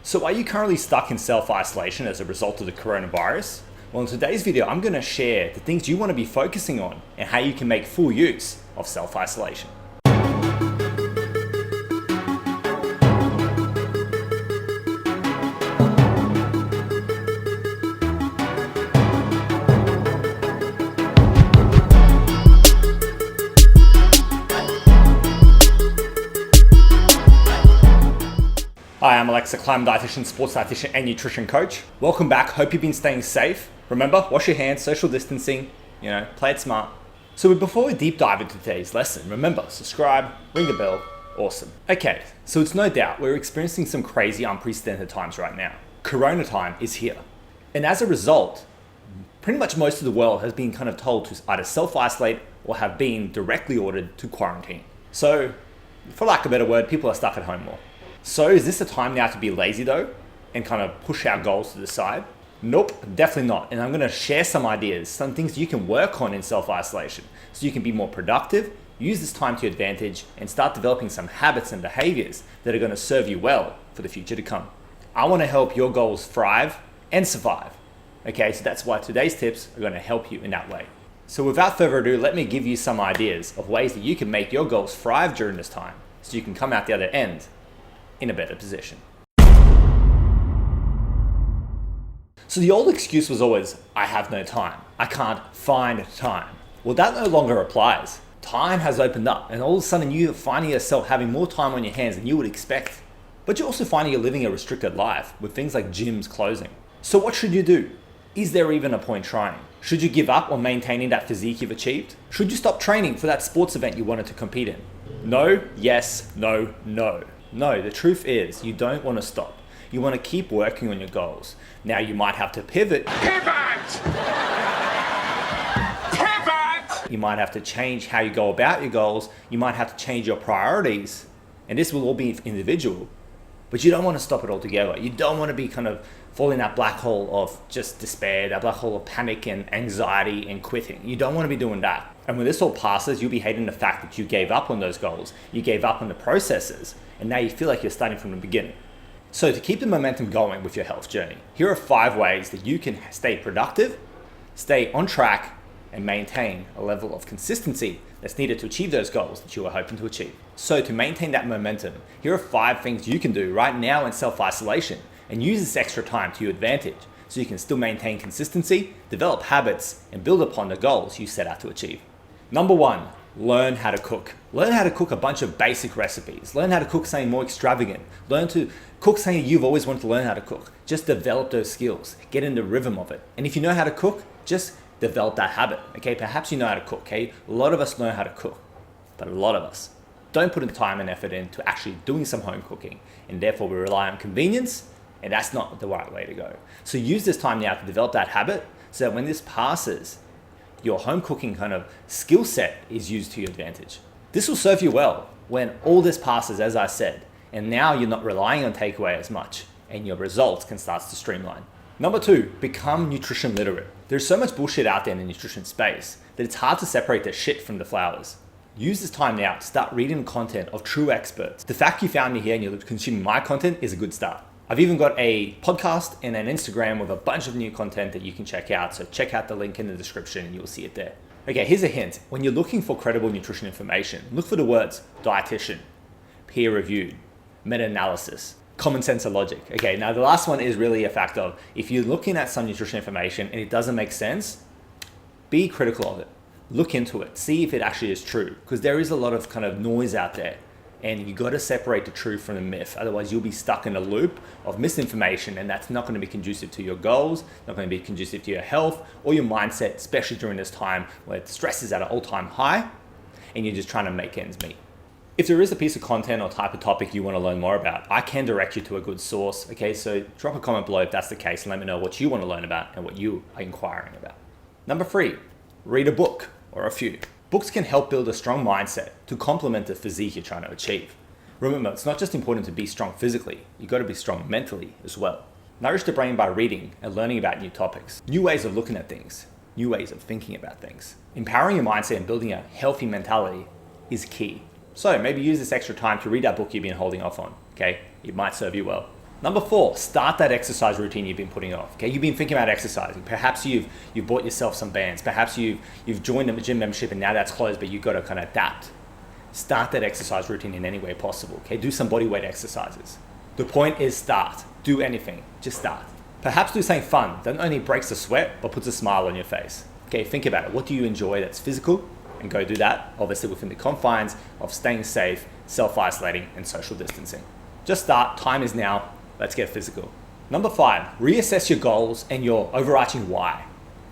So are you currently stuck in self-isolation as a result of the coronavirus? Well, in today's video, I'm going to share the things you want to be focusing on and how you can make full use of self-isolation. Hi, I'm Alexa Klein, dietitian, sports dietitian, and nutrition coach. Welcome back. Hope you've been staying safe. Remember, wash your hands, social distancing, play it smart. So before we deep dive into today's lesson, remember, subscribe, ring the bell, awesome. Okay, so it's no doubt we're experiencing some crazy, unprecedented times right now. Corona time is here. And as a result, pretty much most of the world has been kind of told to either self-isolate or have been directly ordered to quarantine. So, for lack of a better word, people are stuck at home more. So is this a time now to be lazy though and kind of push our goals to the side? Nope, definitely not. And I'm going to share some ideas, some things you can work on in self-isolation so you can be more productive, use this time to your advantage, and start developing some habits and behaviors that are going to serve you well for the future to come. I want to help your goals thrive and survive. Okay, so that's why today's tips are going to help you in that way. So without further ado, let me give you some ideas of ways that you can make your goals thrive during this time so you can come out the other end in a better position. So the old excuse was always, I have no time. I can't find time. Well, that no longer applies. Time has opened up and all of a sudden you're finding yourself having more time on your hands than you would expect. But you're also finding you're living a restricted life with things like gyms closing. So what should you do? Is there even a point trying? Should you give up on maintaining that physique you've achieved? Should you stop training for that sports event you wanted to compete in? No, yes, no, no. No, the truth is you don't want to stop. You want to keep working on your goals. Now you might have to pivot. Pivot! You might have to change how you go about your goals. You might have to change your priorities. And this will all be individual. But you don't want to stop it altogether. You don't want to be kind of falling in that black hole of just despair, that black hole of panic and anxiety and quitting. You don't want to be doing that. And when this all passes, you'll be hating the fact that you gave up on those goals. You gave up on the processes. And now you feel like you're starting from the beginning. So to keep the momentum going with your health journey, here are 5 ways that you can stay productive, stay on track, and maintain a level of consistency that's needed to achieve those goals that you are hoping to achieve. So to maintain that momentum, here are 5 things you can do right now in self-isolation and use this extra time to your advantage so you can still maintain consistency, develop habits, and build upon the goals you set out to achieve. Number 1, learn how to cook. Learn how to cook a bunch of basic recipes. Learn how to cook something more extravagant. Learn to cook something you've always wanted to learn how to cook. Just develop those skills. Get in the rhythm of it. And if you know how to cook, just develop that habit. Okay, perhaps you know how to cook. Okay, a lot of us know how to cook, but a lot of us don't put in time and effort into actually doing some home cooking, and therefore we rely on convenience, and that's not the right way to go. So use this time now to develop that habit so that when this passes, your home cooking kind of skill set is used to your advantage. This will serve you well when all this passes, as I said, and now you're not relying on takeaway as much and your results can start to streamline. Number 2, become nutrition literate. There's so much bullshit out there in the nutrition space that it's hard to separate the shit from the flowers. Use this time now to start reading the content of true experts. The fact you found me here and you're consuming my content is a good start. I've even got a podcast and an Instagram with a bunch of new content that you can check out. So check out the link in the description and you'll see it there. Okay, here's a hint. When you're looking for credible nutrition information, look for the words dietitian, peer-reviewed, meta-analysis, common sense or logic. Okay, now the last one is really a fact of if you're looking at some nutrition information and it doesn't make sense, be critical of it. Look into it. See if it actually is true because there is a lot of kind of noise out there. And you got to separate the truth from the myth. Otherwise, you'll be stuck in a loop of misinformation, and that's not going to be conducive to your goals, not going to be conducive to your health or your mindset, especially during this time where stress is at an all-time high and you're just trying to make ends meet. If there is a piece of content or type of topic you want to learn more about, I can direct you to a good source. Okay, so drop a comment below if that's the case and let me know what you want to learn about and what you are inquiring about. Number 3, read a book or a few. Books can help build a strong mindset to complement the physique you're trying to achieve. Remember, it's not just important to be strong physically, you've got to be strong mentally as well. Nourish the brain by reading and learning about new topics, new ways of looking at things, new ways of thinking about things. Empowering your mindset and building a healthy mentality is key. So maybe use this extra time to read that book you've been holding off on, okay? It might serve you well. Number 4, start that exercise routine you've been putting off. Okay, you've been thinking about exercising. Perhaps you've bought yourself some bands. Perhaps you've joined a gym membership and now that's closed, but you've got to kind of adapt. Start that exercise routine in any way possible. Okay, do some body weight exercises. The point is start. Do anything. Just start. Perhaps do something fun that not only breaks the sweat but puts a smile on your face. Okay, think about it. What do you enjoy that's physical? And go do that, obviously within the confines of staying safe, self-isolating, and social distancing. Just start. Time is now. Let's get physical. Number 5, reassess your goals and your overarching why.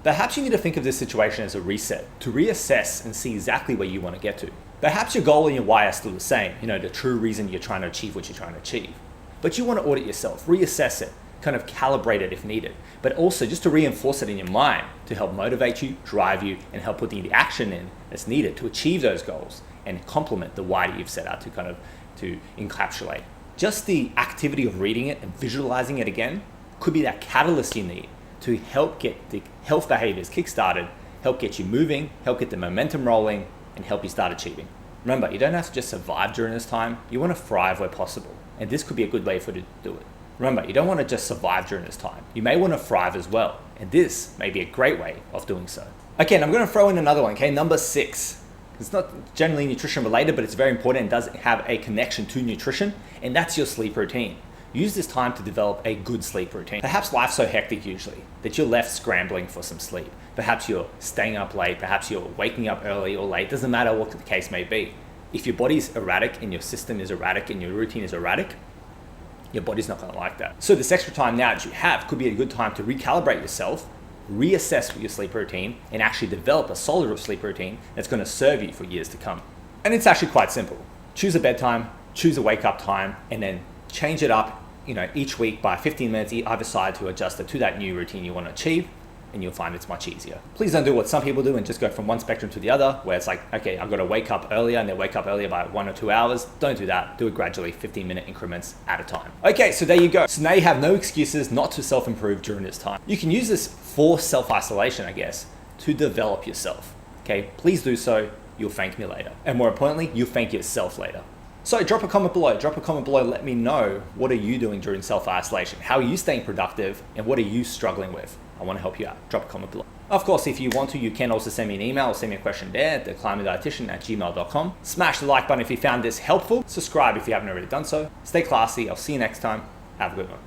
Perhaps you need to think of this situation as a reset, to reassess and see exactly where you want to get to. Perhaps your goal and your why are still the same, the true reason you're trying to achieve what you're trying to achieve. But you want to audit yourself, reassess it, kind of calibrate it if needed, but also just to reinforce it in your mind to help motivate you, drive you, and help put the action in that's needed to achieve those goals and complement the why that you've set out to encapsulate. Just the activity of reading it and visualizing it again could be that catalyst you need to help get the health behaviors kick-started, help get you moving, help get the momentum rolling, and help you start achieving. Remember, you don't have to just survive during this time. You want to thrive where possible, and this could be a good way for you to do it. Remember, you don't want to just survive during this time. You may want to thrive as well, and this may be a great way of doing so. Okay, and I'm going to throw in another one, okay? Number 6. It's not generally nutrition related, but it's very important and does have a connection to nutrition, and that's your sleep routine. Use this time to develop a good sleep routine. Perhaps life's so hectic usually that you're left scrambling for some sleep. Perhaps you're staying up late, perhaps you're waking up early or late, doesn't matter what the case may be. If your body's erratic and your system is erratic and your routine is erratic, your body's not going to like that. So this extra time now that you have could be a good time to recalibrate yourself, reassess your sleep routine, and actually develop a solid sleep routine that's going to serve you for years to come. And it's actually quite simple. Choose a bedtime, choose a wake up time, and then change it up, each week by 15 minutes either side to adjust it to that new routine you want to achieve, and you'll find it's much easier. Please don't do what some people do and just go from one spectrum to the other, where it's like, okay, I've got to wake up earlier, and they wake up earlier by 1 or 2 hours. Don't do that. Do it gradually, 15-minute increments at a time. Okay, so there you go. So now you have no excuses not to self-improve during this time. You can use this for self-isolation, I guess, to develop yourself. Okay, please do so. You'll thank me later. And more importantly, you'll thank yourself later. So drop a comment below. Let me know, what are you doing during self-isolation? How are you staying productive? And what are you struggling with? I want to help you out. Drop a comment below. Of course, if you want to, you can also send me an email or send me a question there at theclimbingdietitian@gmail.com. Smash the like button if you found this helpful. Subscribe if you haven't already done so. Stay classy. I'll see you next time. Have a good one.